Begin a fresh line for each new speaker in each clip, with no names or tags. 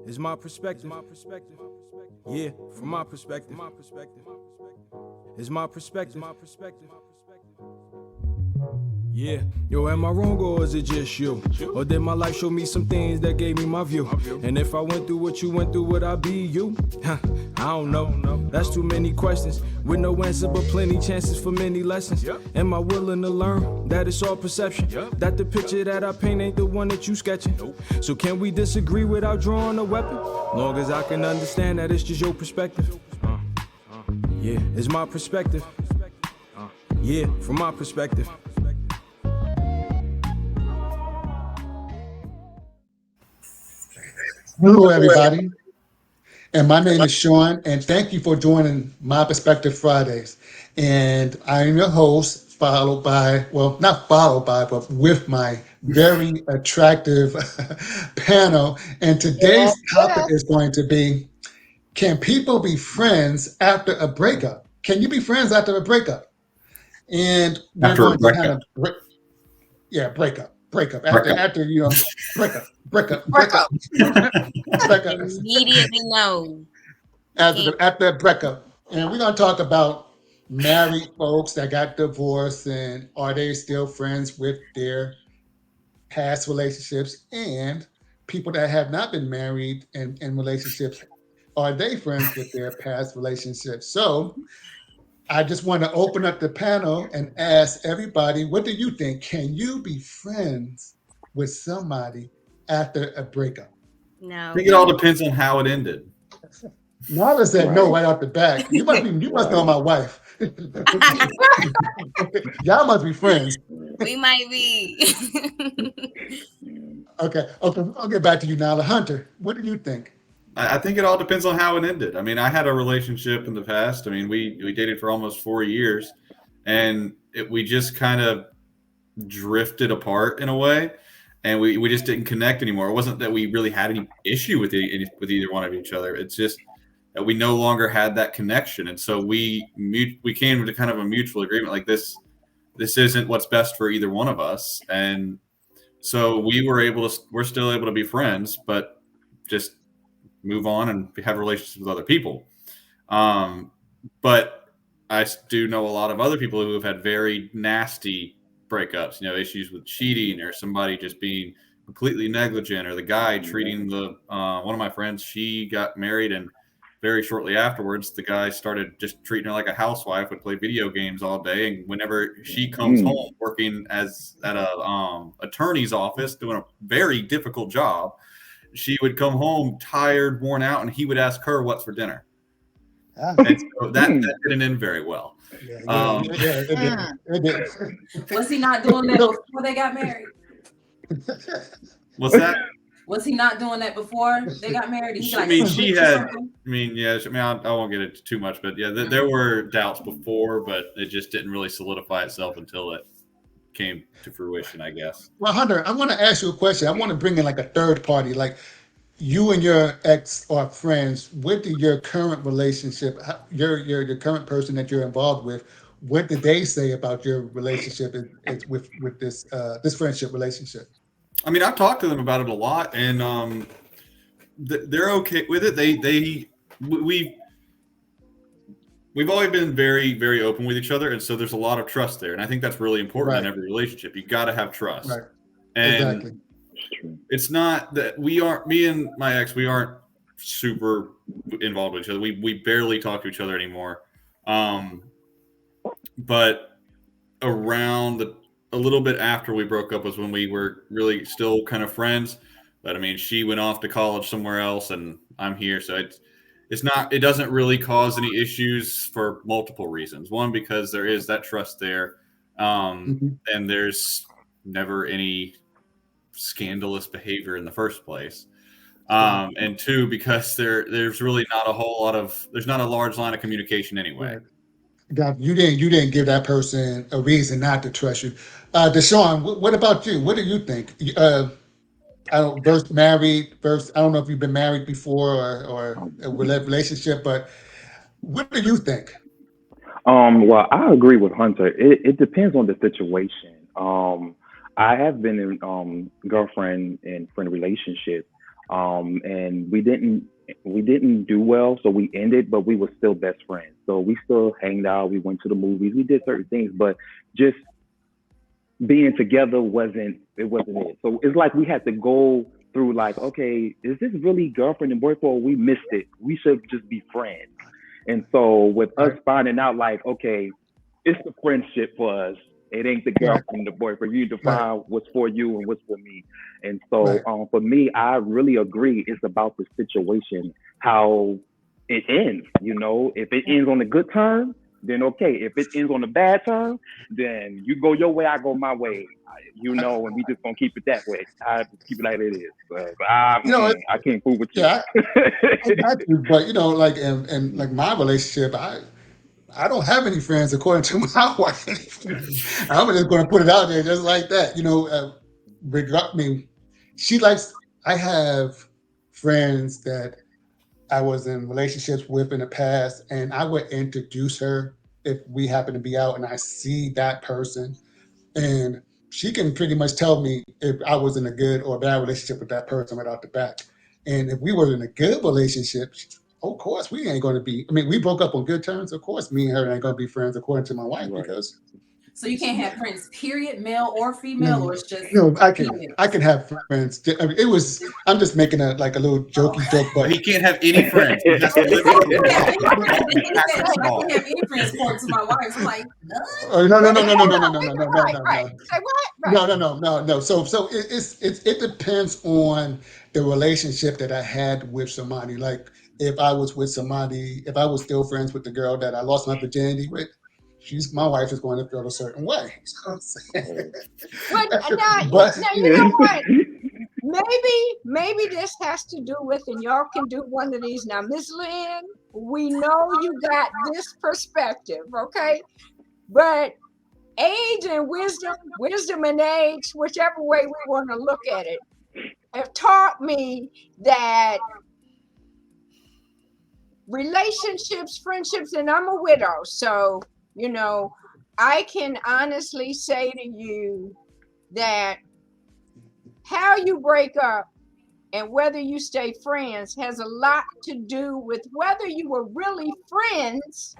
is my perspective. Yeah, from my perspective. Is my perspective. Yeah, yo, am I wrong or is it just you? Or did my life show me some things that gave me my view? And if I went through what you went through, would I be you? I don't know. That's too many questions with no answer, but plenty chances for many lessons. Am I willing to learn that it's all perception? That the picture that I paint ain't the one that you sketching? So can we disagree without drawing a weapon? Long as I can understand that it's just your perspective. Yeah, it's my perspective. Yeah, from my perspective.
Hello, everybody, and my name is Sean, and thank you for joining My Perspective Fridays. And I'm your host, followed by, well, not followed by, but with my very attractive panel. And today's topic is going to be, can people be friends after a breakup? Can you be friends after a breakup? And we're
After a
going to kind
breakup.
of, breakup,
Breakup.
after, breakup,
Breakup.
breakup.
Immediately no.
After the breakup. And we're going to talk about married folks that got divorced and are they still friends with their past relationships, and people that have not been married and in relationships, are they friends with their past relationships? So I just want to open up the panel and ask everybody, what do you think? Can you be friends with somebody after a breakup?
I
No.
think it all depends on how it ended.
Nala said no
Right.
right off the back. You must know my wife. Y'all must be friends.
We might be.
Okay. I'll get back to you, Nala. Hunter, what do you think?
I think it all depends on how it ended. I mean, I had a relationship in the past. I mean, we dated for almost 4 years, and we just kind of drifted apart in a way, and we just didn't connect anymore. It wasn't that we really had any issue with either one of each other. It's just that we no longer had that connection, and so we came to kind of a mutual agreement like this isn't what's best for either one of us, and so we're still able to be friends, but just move on and have relationships with other people. But I do know a lot of other people who have had very nasty breakups, issues with cheating or somebody just being completely negligent, or the guy treating one of my friends, she got married, and very shortly afterwards, the guy started just treating her like a housewife, would play video games all day. And whenever she comes home working at a attorney's office, doing a very difficult job, she would come home tired, worn out, and he would ask her what's for dinner. And so that didn't end very well.
It did.
Was he not doing that before they got married?
What's that?
Was he not doing that before they got married? Did he
I
like
mean,
switch or something?
I won't get into too much, but yeah, there were doubts before, but it just didn't really solidify itself until it came to fruition, I guess.
Well, Hunter, I want to ask you a question. I want to bring in like a third party, like you and your ex are friends. What did your current relationship, your current person that you're involved with, what did they say about your relationship with this friendship relationship?
I mean, I've talked to them about it a lot, and they're okay with it. We've always been very, very open with each other, and so there's a lot of trust there, and I think that's really important in every relationship. You got to have trust,
Right.
and
Exactly.
it's not that me and my ex, we aren't super involved with each other. We barely talk to each other anymore, but around a little bit after we broke up was when we were really still kind of friends. But I mean, she went off to college somewhere else, and I'm here, so it doesn't really cause any issues for multiple reasons. One, because there is that trust there, and there's never any scandalous behavior in the first place. And two, because there's really there's not a large line of communication anyway.
Right. God, you didn't give that person a reason not to trust you. Deshaun, what about you? What do you think? I don't I don't know if you've been married before or a relationship, but what do you think?
Well, I agree with Hunter. It depends on the situation. I have been in girlfriend and friend relationship And we didn't do well, so we ended, but we were still best friends. So we still hanged out. We went to the movies. We did certain things, but just being together wasn't it. So it's like we had to go through like, okay, is this really girlfriend and boyfriend? Or we missed it. We should just be friends. And so with us finding out like, okay, it's the friendship for us. It ain't the girlfriend and the boyfriend. You define what's for you and what's for me. And so for me, I really agree. It's about the situation, how it ends. If it ends on a good term, then okay. If it ends on a bad term, then you go your way, I go my way. And we just gonna keep it that way. I just keep it like it is. But I can't prove with you.
Yeah, I got you. But like in like my relationship, I don't have any friends according to my wife. I'm just going to put it out there just like that. I mean, I have friends that I was in relationships with in the past, and I would introduce her if we happen to be out and I see that person. And she can pretty much tell me if I was in a good or bad relationship with that person right off the bat. And if we were in a good relationship, of course we ain't going to be. I mean, we broke up on good terms. Of course, me and her ain't going to be friends, according to my wife, because.
So you can't have friends, period, male or female, or it's just
I can have friends. I mean, I'm just making a little jokey joke, but
he can't have any friends. He has to live
I can't have any friends according to my wife. I'm like,
no.
Right. Say what? Right.
No. So it depends on the relationship that I had with somebody. Like if I was still friends with the girl that I lost my virginity with, my wife is going to feel a certain way.
But now you know what? Maybe this has to do with, and y'all can do one of these now, Miss Lynn. We know you got this perspective, okay? But age and wisdom and age, whichever way we want to look at it, have taught me that relationships, friendships, and I'm a widow, so I can honestly say to you that how you break up and whether you stay friends has a lot to do with whether you were really friends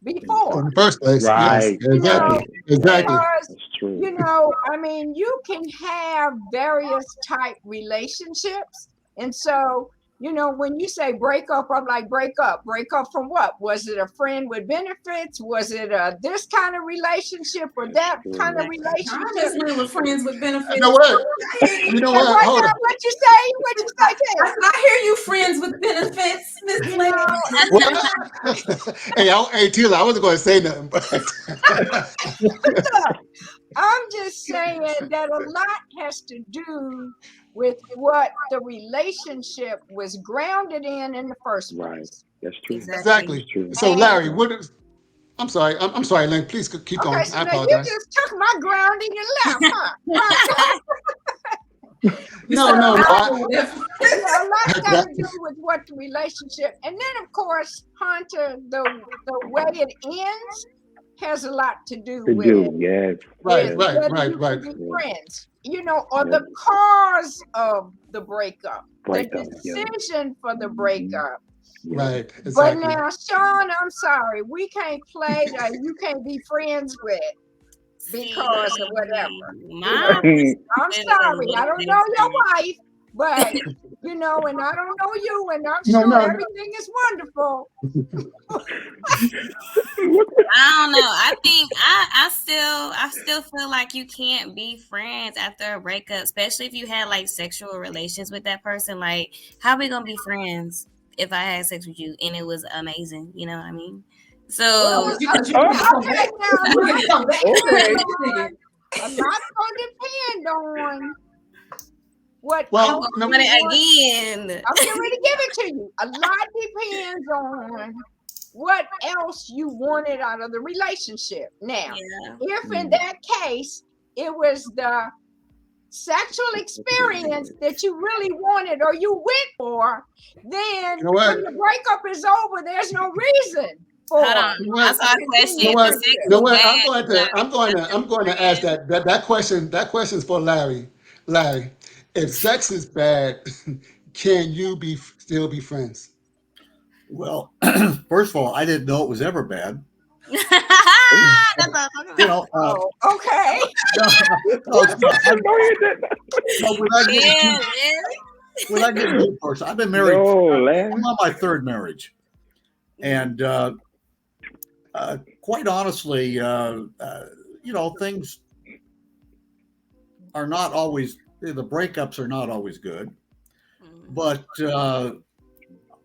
before.
In the first place,
right?
Yes, exactly.
Because, I mean, you can have various type relationships, and so. When you say break up, I'm like, break up from what? Was it a friend with benefits? Was it this kind of relationship or that kind of relationship?
I just went with friends with benefits.
You know what? Hold on.
What you say?
I hear you, friends with benefits, Miss Lynn.
Hey, Tila, I wasn't going to say nothing, but
I'm just saying that a lot has to do with what the relationship was grounded in the first place.
Right. That's true.
Exactly. So, Larry, I'm sorry. I'm sorry, Lynn. Please keep going.
So
I
now
apologize.
you just took my grounding and left, huh?
No.
A lot got to do with what the relationship, and then of course, Hunter, the way it ends has a lot to do with it.
Yes.
Right.
Friends, or the cause of the breakup, the decision for the breakup.
Right. Exactly.
But now, Sean, I'm sorry, we can't play that. You can't be friends with because of whatever. I'm sorry, I don't know your wife, but and I don't know you, and I'm sure everything is wonderful.
I don't know. I think I still feel like you can't be friends after a breakup, especially if you had like sexual relations with that person. Like, how we gonna be friends if I had sex with you and it was amazing? You know what I mean? So
A lot's gonna depend on what.
Well, again,
I'm getting ready to give it to you. A lot depends on what else you wanted out of the relationship. Now, if in that case it was the sexual experience that you really wanted or you went for, then when the breakup is over, there's no reason.
Hold on. I saw a question.
I'm going to ask that question. That question is for Larry. Larry, if sex is bad, can you still be friends?
Well, first of all, I didn't know it was ever bad.
That's what I'm talking
You
about.
know,
Oh, okay.
no, no, it's not. No,
Yeah,
when I get into course, I've been married.
No,
I'm
Larry.
on my third marriage, and quite honestly, things are not always. The breakups are not always good, but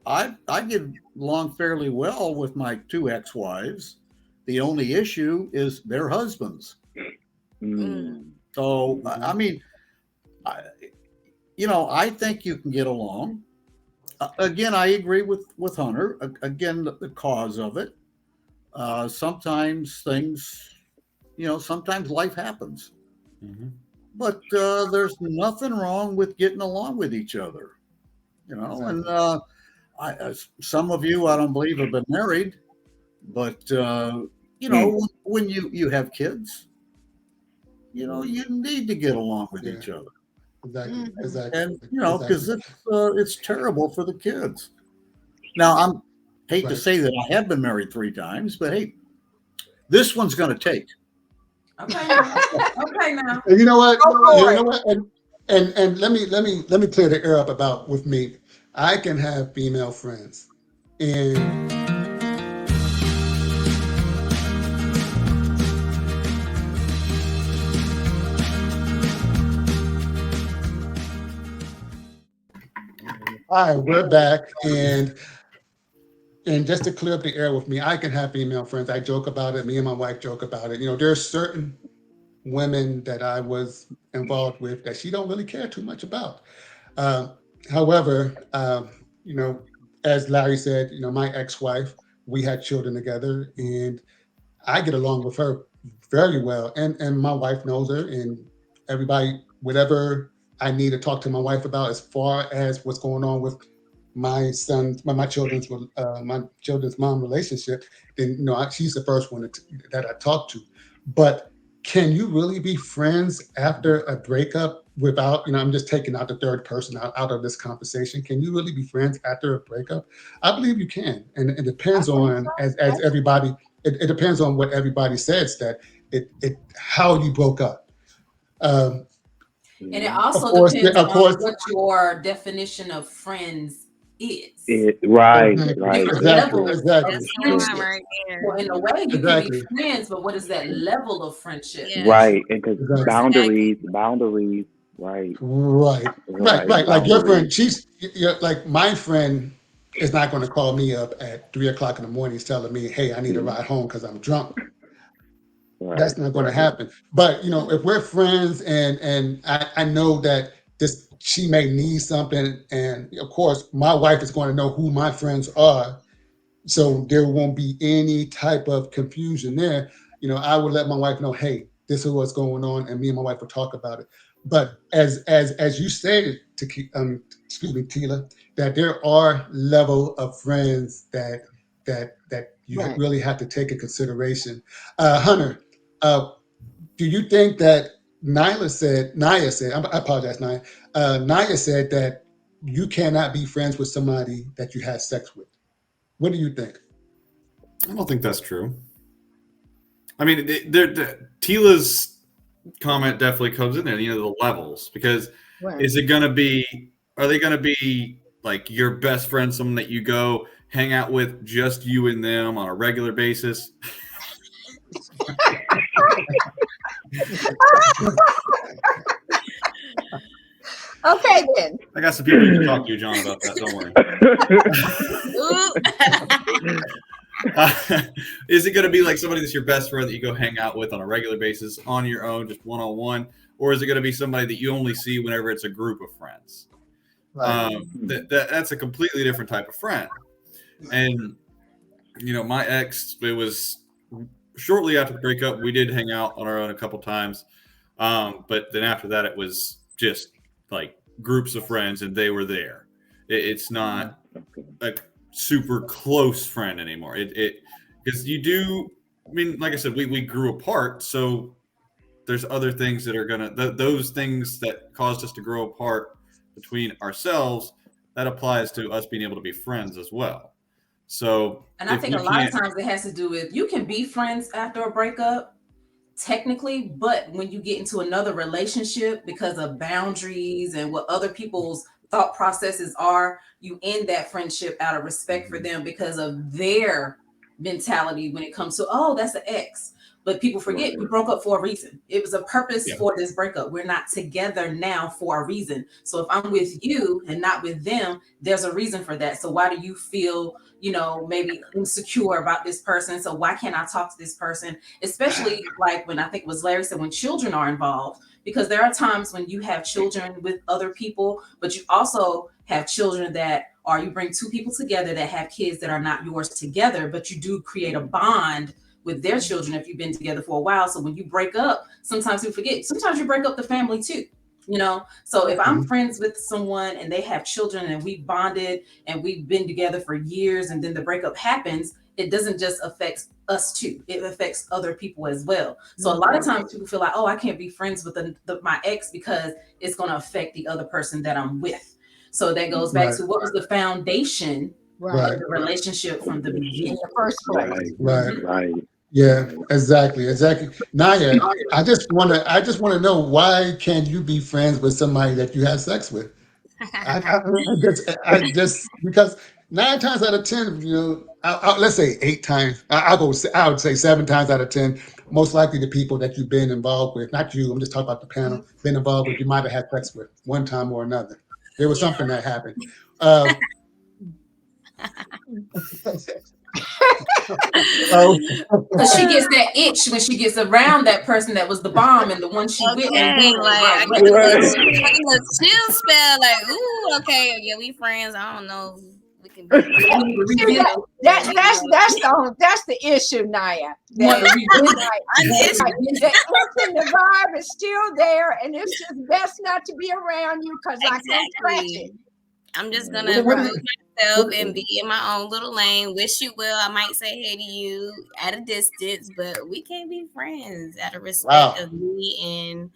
I get along fairly well with my two ex-wives. The only issue is their husbands. So I mean, I think you can get along. Again, I agree with Hunter. Again, the cause of it. Sometimes things, sometimes life happens, but there's nothing wrong with getting along with each other. And some of you, I don't believe, have been married, but when you have kids, you need to get along with each other.
Exactly.
And because it's terrible for the kids. Now I'm hate to say that I have been married 3 times, but hey, this one's going to take.
Okay, okay now.
And you know what?
Go for
You know what? And let me clear the air up about with me. I can have female friends, and all right, we're back, and just to clear up the air with me, I can have female friends. I joke about it. Me and my wife joke about it. There's certain women that I was involved with that she don't really care too much about. However, as Larry said, my ex-wife, we had children together, and I get along with her very well, and my wife knows her, and everybody, whatever I need to talk to my wife about as far as what's going on with my son's, my children's mom relationship, then she's the first one that I talk to. But can you really be friends after a breakup without, I'm just taking out the third person out of this conversation. Can you really be friends after a breakup? I believe you can. And it depends on, as everybody, it depends on what everybody says, that how you broke up.
And it also
Of course,
depends
of
on
course.
what your definition of friends is.
Right.
Different
Exactly.
levels
Exactly.
of
That's the one
friendship.
right there.
Well, in a way, you can
Exactly.
be friends, but what is that level of friendship?
Yeah.
Right. And because
Exactly.
boundaries. Right.
Right. Like your friend, like my friend is not going to call me up at 3 o'clock in the morning telling me, "Hey, I need a ride home because I'm drunk." That's not going to happen. But if we're friends, and I know that she may need something, and of course my wife is going to know who my friends are, so there won't be any type of confusion there. I would let my wife know, hey, this is what's going on, and me and my wife will talk about it. But as you stated, excuse me, Tila, that there are level of friends that you really have to take in consideration. Hunter, do you think that Naya said, I apologize, Naya. Naya said that you cannot be friends with somebody that you had sex with. What do you think?
I don't think that's true. I mean, Tila's comment definitely comes in there. The levels, because is it going to be? Are they going to be like your best friend, someone that you go hang out with, just you and them on a regular basis?
Okay, then.
I got some people who can talk to you, John, about that. Don't worry. Is it going to be like somebody that's your best friend that you go hang out with on a regular basis on your own, just one-on-one? Or is it going to be somebody that you only see whenever it's a group of friends? Right. That's a completely different type of friend. And, my ex, it was shortly after the breakup, we did hang out on our own a couple times. But then after that, it was just like groups of friends, and they were there. It's not a super close friend anymore. Because you do, I mean, like I said, we grew apart, so there's other things that are those things that caused us to grow apart between ourselves that applies to us being able to be friends as well. So
And I
if
think
you
a lot of
can't,
times it has to do with you can be friends after a breakup, technically, but when you get into another relationship because of boundaries and what other people's thought processes are, you end that friendship out of respect for them because of their mentality when it comes to, oh, that's an ex. But people forget we broke up for a reason. It was a purpose for this breakup. We're not together now for a reason. So if I'm with you and not with them, there's a reason for that. So why do you feel, maybe insecure about this person? So why can't I talk to this person? Especially like when I think it was Larry said, when children are involved, because there are times when you have children with other people, but you also have children you bring two people together that have kids that are not yours together, but you do create a bond with their children if you've been together for a while. So when you break up, sometimes you forget, sometimes you break up the family too. So if I'm friends with someone and they have children and we bonded and we've been together for years and then the breakup happens, it doesn't just affect us too, it affects other people as well. So a lot of times people feel like, oh, I can't be friends with my ex because it's going to affect the other person that I'm with. So that goes back to what was the foundation of the relationship from the beginning.
In the first place.
Right. Yeah, exactly. Naya, I just want to know, why can't you be friends with somebody that you had sex with? I just because 9 times out of 10, let's say 8 times. I would say 7 times out of 10. Most likely the people that you've been involved with, not you. I'm just talking about the panel. Been involved with, you might have had sex with one time or another. There was something that happened.
Because she gets that itch when she gets around that person that was the bomb and the one she with.
Okay, like I get a little chill spell, like, ooh, okay, yeah, we friends. I don't know. We can be
That's the issue, Naya. The vibe is still there, and it's just best not to be around you because I can't scratch it.
I'm just gonna remove myself and be in my own little lane. Wish you well. I might say hey to you at a distance, but we can't be friends out of respect of me and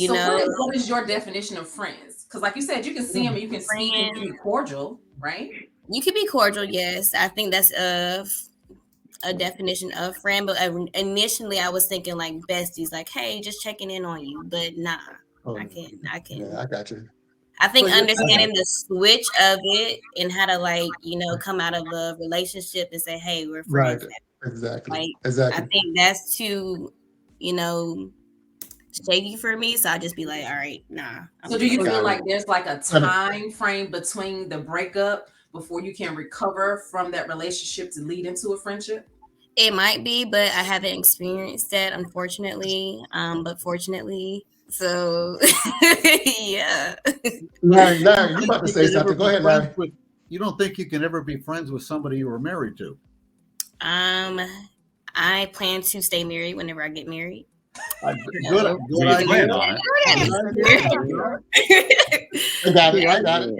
what is your definition of friends? Because like you said, you can see them, you can speak, and you can be cordial, right?
You can be cordial, yes. I think that's a definition of friend, but initially I was thinking like besties, like hey, just checking in on you, but nah, I can't.
Yeah, I got you.
I think understanding the switch of it and how to come out of a relationship and say, hey, we're friends.
Right. Exactly.
I think that's too, shaky for me. So I just be like, all right, nah.
So do you feel like there's like a time frame between the breakup before you can recover from that relationship to lead into a friendship?
It might be, but I haven't experienced that, unfortunately. But fortunately. So yeah.
Larry, you about to say something. Go ahead, Larry.
You don't think you can ever be friends with somebody you were married to?
I plan to stay married whenever I get married.
Good idea.
I got it.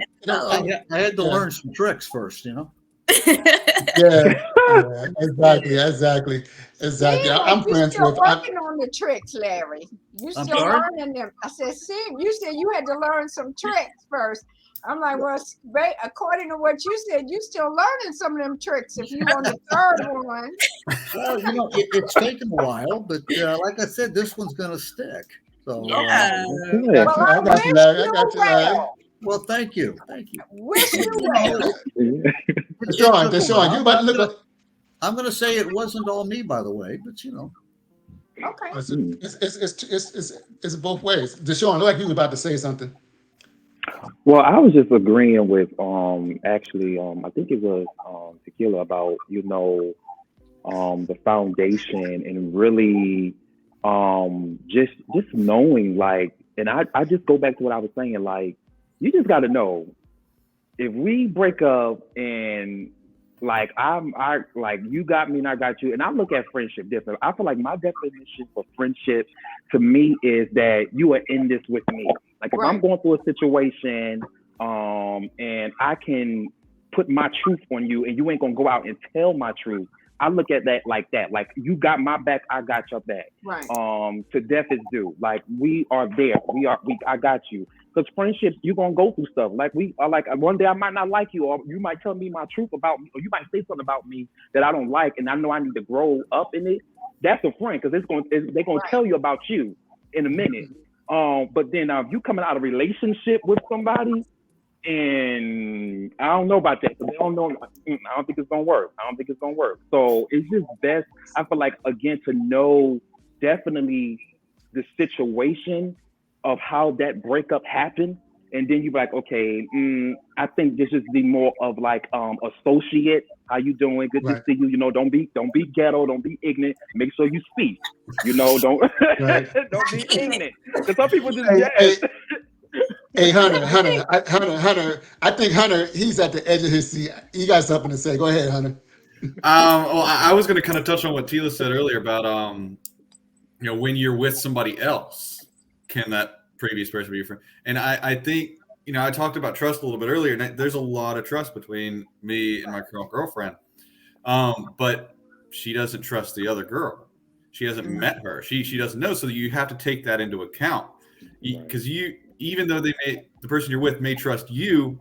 I had to learn some tricks first,
Yeah, exactly. I'm friends with.
Working on the tricks, Larry. You still learning them. I said, you said you had to learn some tricks first. I'm like, well, according to what you said, you still learning some of them tricks. If you want the third one,
well, it's taken a while, but like I said, this one's going to stick. So
I got you, Larry.
Well, thank you.
Wish you well.
Deshaun, you about to look.
I'm going to say it wasn't all me, by the way, but
Okay.
It's both ways. Deshaun, look like you were about to say something.
Well, I was just agreeing with actually I think it was Tequila about the foundation and really just knowing, like, and I just go back to what I was saying, like, you just got to know if we break up and like I like you got me and I got you, and I look at friendship different. I feel like my definition for friendship to me is that you are in this with me. Like if I'm going through a situation and I can put my truth on you and you ain't gonna go out and tell my truth, I look at that. Like you got my back, I got your back.
Right.
To death is due. Like we are there. I got you. Because friendship, you're gonna go through stuff. Like we are like one day I might not like you, or you might tell me my truth about me, or you might say something about me that I don't like, and I know I need to grow up in it. That's a friend because they're gonna tell you about you in a minute. But then if you coming out of a relationship with somebody, and I don't know about that. So they don't know. I don't think it's gonna work. I don't think it's gonna work. So it's just best. I feel like again to know definitely the situation of how that breakup happened, and then you're like, okay, I think this is the more of like associate. How you doing? Good to see you. You know, don't be ghetto. Don't be ignorant. Make sure you speak. You know, don't don't be ignorant. Because some people just
Hey, Hunter. I think Hunter, he's at the edge of his seat. You got something to say? Go ahead, Hunter.
Well, I was going to kind of touch on what Tila said earlier about, when you're with somebody else, can that previous person be your friend? And I think, I talked about trust a little bit earlier, and there's a lot of trust between me and my current girlfriend. But she doesn't trust the other girl. She hasn't met her. She doesn't know. So you have to take that into account, because even though the person you're with may trust you,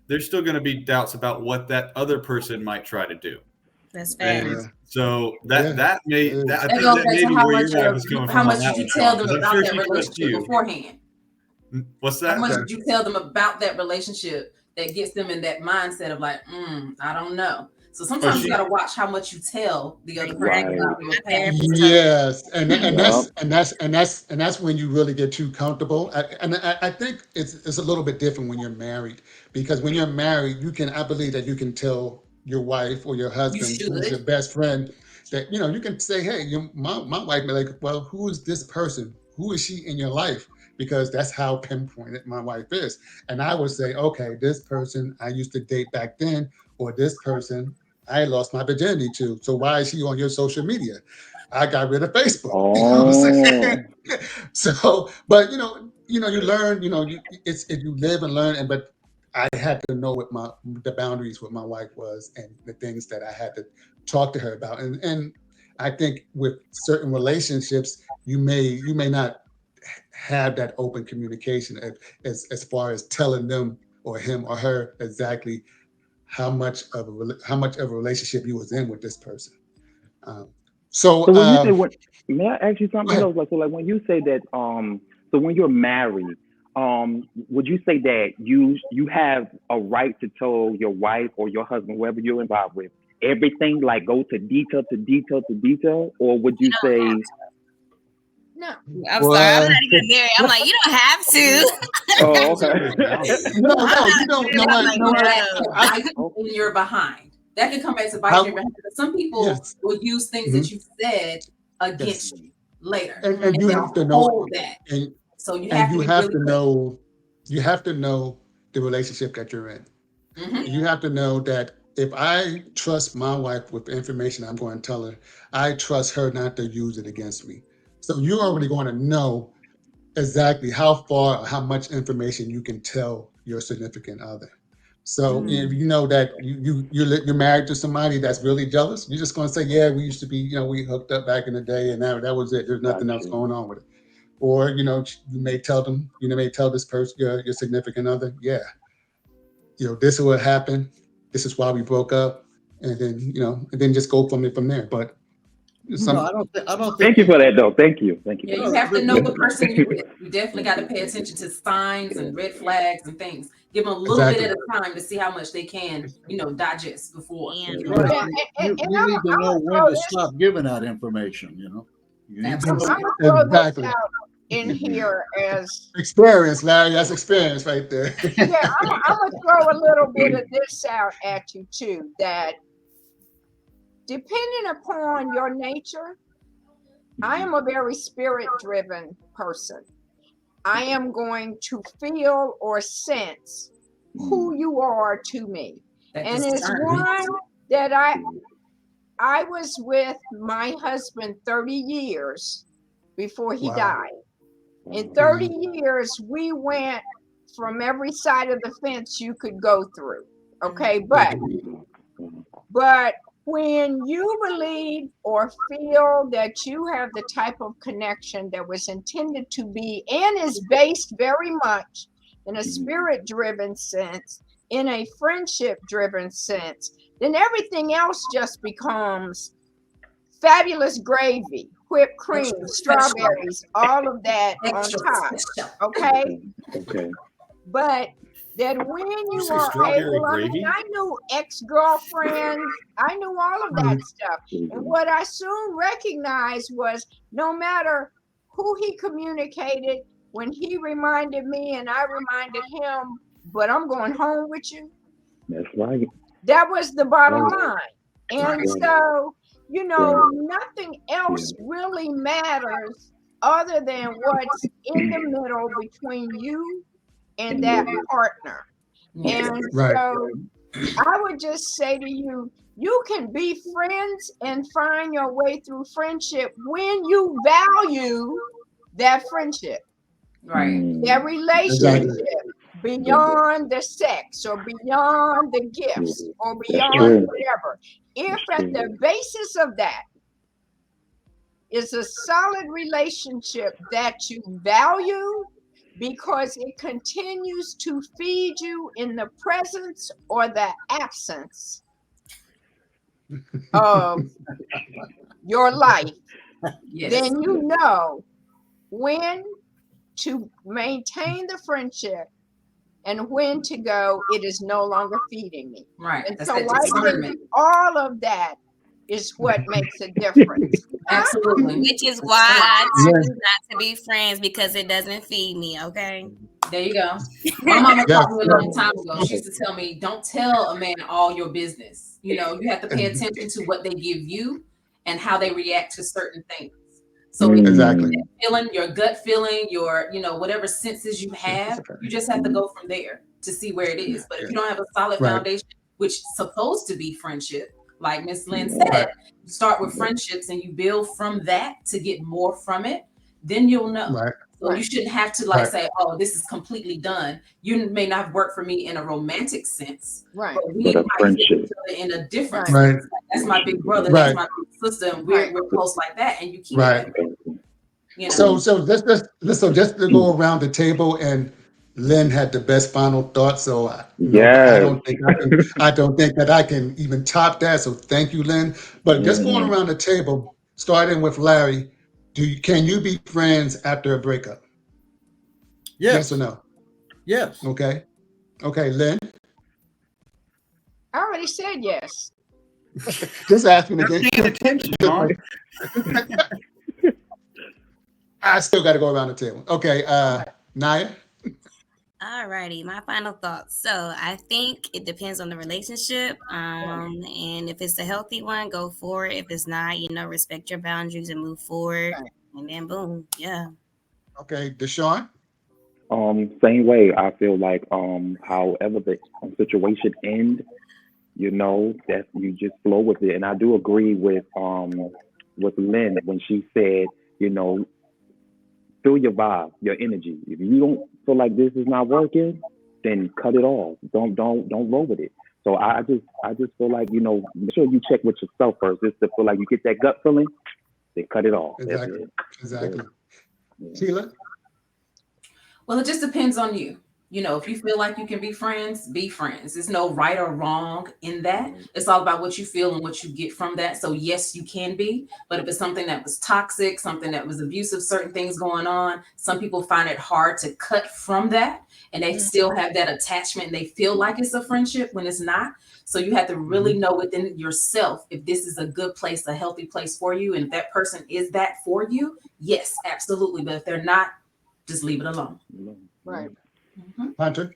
there's still going to be doubts about what that other person might try to do.
That's fair.
So that may be where your wife is coming from.
How much did you tell them about that relationship beforehand?
What's that?
How much did you tell them about that relationship that gets them in that mindset of like, I don't know. So sometimes you got to watch how much you tell the other person about your past.
Yes, and that's when you really get too comfortable. I think it's a little bit different when you're married, because when you're married, I believe that you can tell your wife or your husband, who's your best friend, that you can say, hey, my wife be like, well, who is this person? Who is she in your life? Because that's how pinpointed my wife is. And I would say, okay, this person I used to date back then, or this person I lost my virginity to. So why is she on your social media? I got rid of Facebook.
Oh.
You know what I'm saying? So, but you learn. You live and learn. But I had to know what the boundaries with my wife was, and the things that I had to talk to her about. And I think with certain relationships, you may not have that open communication as far as telling them or him or her exactly how much of a relationship you was in with this person. So
when you say may I ask you something else? Like, so like when you say that, so when you're married, would you say that you have a right to tell your wife or your husband, whoever you're involved with, everything, like go to detail, or would you say?
No, I'm sorry. I'm not even married. I'm like, you don't have to.
Oh, okay.
No, you don't.
No, when you're behind, that can come back to bite you. Some people will use things that you said against you later,
and you have to know
that. So you
have to know the relationship that you're in. You have to know that if I trust my wife with information I'm going to tell her, I trust her not to use it against me. So you're already going to know exactly how far or how much information you can tell your significant other. So if you know that you're married to somebody that's really jealous, you're just going to say, yeah, we used to be, we hooked up back in the day, and that was it. There's nothing else going on with it. Or you may tell them, may tell this person, your significant other, yeah, this is what happened. This is why we broke up, and then just go from there. But
I don't think.
Thank you for that, though. Thank you.
Yeah, you have to know the person you're with. You definitely got to pay attention to signs and red flags and things. Give them a little bit at a time to see how much they can, digest before.
You need to know when to stop giving out information.
Absolutely.
I'm gonna throw this out in here as
experience, Larry. That's experience right there.
Yeah, I'm gonna throw a little bit of this out at you too. That depending upon your nature, I am a very spirit-driven person. I am going to feel or sense who you are to me. And it's why that I was with my husband 30 years before he died. In 30 years, we went from every side of the fence you could go through. Okay, but when you believe or feel that you have the type of connection that was intended to be and is based very much in a spirit-driven sense, in a friendship-driven sense, then everything else just becomes fabulous gravy, whipped cream,
Extra special.
strawberries, all of that on
Extra
top.
special.
Okay?
Okay.
But that when you
say
are
strawberry
able,
gravy?
I knew ex-girlfriends, I knew all of that stuff. And what I soon recognized was no matter who he communicated, when he reminded me and I reminded him, but I'm going home with you.
That's right.
That was the bottom
Right.
line. And
Right.
so, you know,
Right.
nothing else really matters other than what's in the middle between you and that partner.
Yes.
And
Right.
so I would just say to you, you can be friends and find your way through friendship when you value that friendship,
Right.
that relationship
Exactly.
beyond the sex or beyond the gifts or
That's
beyond
true.
whatever. If
That's
at the
true.
basis of that is a solid relationship that you value because it continues to feed you in the presence or the absence of your life,
Yes.
then you know when to maintain the friendship and when to go, it is no longer feeding me.
Right.
And
That's
so
that
I
discernment.
think all of that is what makes a difference.
Absolutely.
Which is why I choose not to be friends because it doesn't feed me. Okay.
There you go. My mama
Yes,
taught me a long time ago. She used to tell me, don't tell a man all your business. You know, you have to pay attention to what they give you and how they react to certain things. So if
Exactly.
that feeling, your gut feeling, your, you know, whatever senses you have, you just have to go from there to see where it is. But if you don't have a solid
Right.
foundation, which is supposed to be friendship, like Miss Lynn said,
Right.
you start with friendships and you build from that to get more from it, then you'll know.
Right.
So you shouldn't have to like
Right.
say, oh, this is completely done. You may not work for me in a romantic sense,
Right.
but we
But a
might fit
friendship.
each other in a different
Right.
sense.
Right.
Like, that's my big brother,
Right.
that's my big sister, and we're close like that, and you keep
Right.
it that way, you know.
So just to go around the table, and Lynn had the best final thought. So I
Yes.
don't think I don't think that I can even top that. So thank you, Lynn. But just going around the table, starting with Larry, can you be friends after a breakup? Yes or
Yes.
no?
Yes.
Okay. Okay, Lynn.
I already said yes.
Just asking again.
Paying attention, Mom.
I still got to go around the table. Okay, Naya.
Alrighty, my final thoughts. So I think it depends on the relationship. And if it's a healthy one, go for it. If it's not, you know, respect your boundaries and move forward.
Right.
And then boom, yeah.
Okay, Deshaun.
Same way. I feel like however the situation ends, you know, that you just flow with it. And I do agree with Lynn when she said, you know, feel your vibe, your energy. If you don't feel like this is not working, then cut it off. Don't roll with it. So I just feel like, you know, make sure you check with yourself first. Just to feel like you get that gut feeling, then cut it off. That's
Exactly.
it.
Exactly.
Yeah.
Sheila.
Well, it just depends on you. You know, if you feel like you can be friends, be friends. There's no right or wrong in that. It's all about what you feel and what you get from that. So, yes, you can be. But if it's something that was toxic, something that was abusive, certain things going on, some people find it hard to cut from that. And they still have that attachment and they feel like it's a friendship when it's not. So, you have to really know within yourself if this is a good place, a healthy place for you. And if that person is that for you, yes, absolutely. But if they're not, just leave it alone.
Right.
Hunter.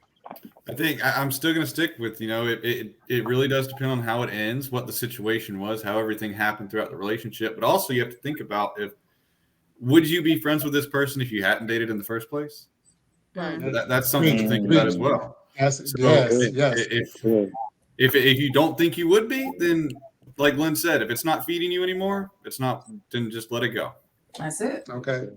I think I'm still going to stick with, you know, it really does depend on how it ends, what the situation was, how everything happened throughout the relationship. But also you have to think about would you be friends with this person if you hadn't dated in the first place?
Right.
That's something to think about as well.
Yes.
So
Yes.
if you don't think you would be, then like Lynn said, if it's not feeding you anymore, then just let it go.
That's it.
Okay.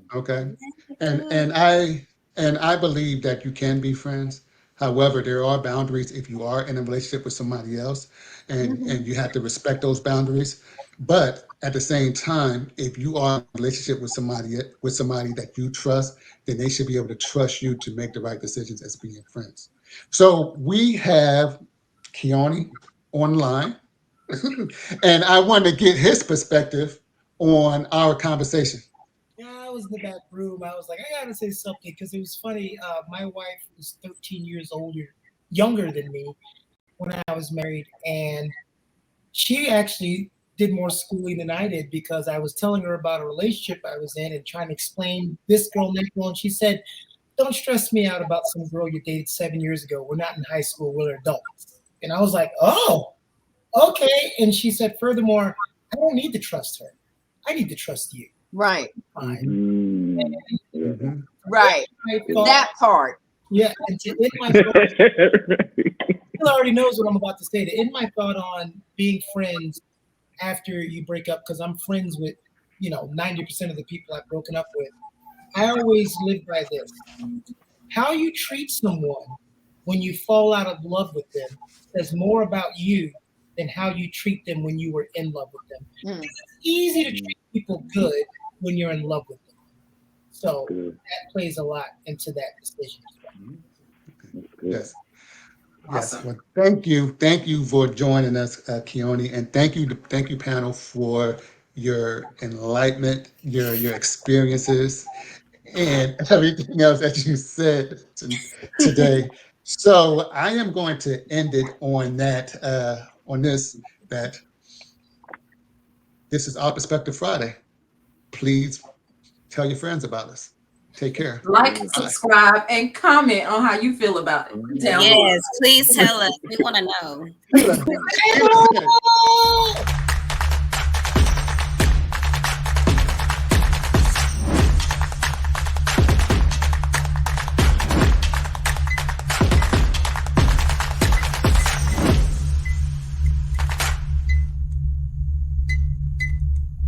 And I believe that you can be friends. However, there are boundaries if you are in a relationship with somebody else, and you have to respect those boundaries. But at the same time, if you are in a relationship with somebody that you trust, then they should be able to trust you to make the right decisions as being friends. So we have Keone online, and I wanted to get his perspective on our conversation.
Yeah, I was in the back room. I was like, I gotta say something because it was funny. My wife was 13 years younger than me when I was married, and she actually did more schooling than I did because I was telling her about a relationship I was in and trying to explain this girl and that girl, and she said, "Don't stress me out about some girl you dated 7 years ago. We're not in high school; we're adults." And I was like, "Oh, okay." And she said, "Furthermore, I don't need to trust her. I need to trust you."
Right.
Fine.
Mhm.
Right. That part.
Yeah, and to end my thought, Phil already knows what I'm about to say. To end my thought on being friends after you break up, because I'm friends with, 90% of the people I've broken up with. I always live by this. How you treat someone when you fall out of love with them says more about you than how you treat them when you were in love with them. It's easy to treat people good when you're in love with them. So that plays a lot into that decision.
Yes. Yes. Well, thank you for joining us, Keone, and thank you, panel, for your enlightenment, your experiences, and everything else that you said today. So I am going to end it on that this is Our Perspective Friday. Please tell your friends about us. Take care.
Like,
Bye.
subscribe, and comment on how you feel about it down below.
Yes, please tell us. We want to know.
Hello.